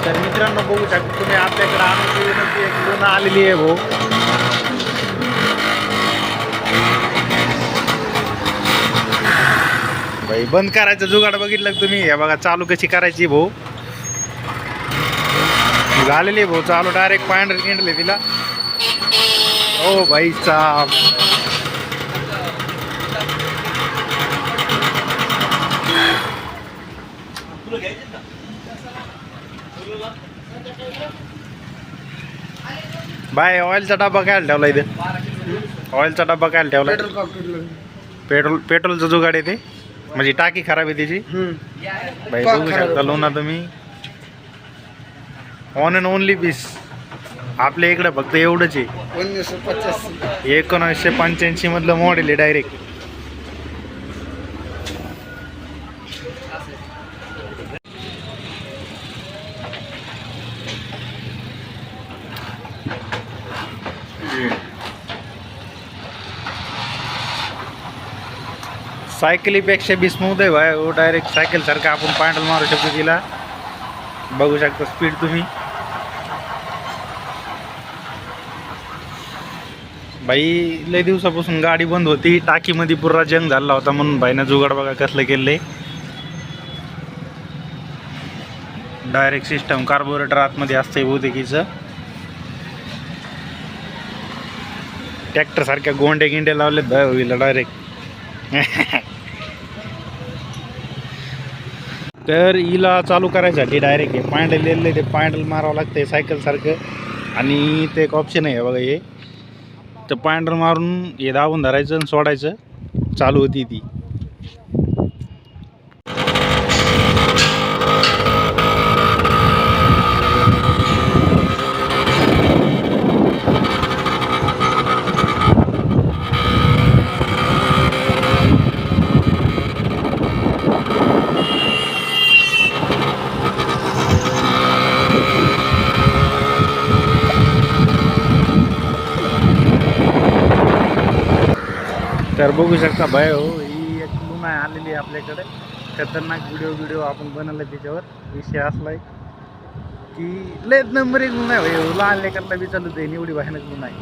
तर मित्रांनो बघू शकता तुम्ही आपल्याकडे आणून एक लुना आलेली आहे भाऊ. भाई बंद करायचं जुगाड बघितलं का तुम्ही? हे बघा चालू कशी करायची भाऊ. झालेली भाऊ चालू डायरेक्ट पांढरे किंडले तिला. ओ भाई साहब बाय ऑइलचा डब्बा काय ठेवला इथे? ऑइलचा डब्बा काय ठेवला? पेट्रोलचं जुगाड आहे ते, म्हणजे टाकी खराब आहे त्याची. भाई बघू शकता लोना तुम्ही. ऑन अँड ओनली पीस आपल्या इकडे फक्त एवढंच आहे. 1985 मधलं मॉडेल आहे डायरेक्ट. सायकलीपेक्षा बी स्मूथ आहे भाई. हो डायरेक्ट सायकल सारखं आपण पॅन्डल मारू शकतो तिला. बघू शकता स्पीड तुम्ही. भाई लय दिवसापासून गाडी बंद होती, टाकीमध्ये पुरा जंग झाला होता, म्हणून भाईनं जुगाड बघा कसलं केलंय. डायरेक्ट सिस्टम कार्बोरेटर आतमध्ये असतंय बहुतेकीचं. ट्रॅक्टर सारख्या गोंडे गिंडे लावलेत भाई होईल डायरेक्ट. तर हिला चालू करायसाठी डायरेक्ट हे पॅन्डल लिहिलं ते पॅन्डल मारावं लागतंय सायकल सारखं. आणि ते एक ऑप्शन आहे बघा हे, तर पॅन्डल मारून हे दाबून धरायचं आणि सोडायचं, चालू होती ती. तर बघू शकता भाई हो, ही एक लुना आलेली आहे आपल्याकडे. खतरनाक व्हिडिओ आपण बनवला त्याच्यावर. विषय असलाय की लय नंबर एक लुना आहे भाई. लहान लेकरला बी चालू दे, एवढी भयानक लुना आहे.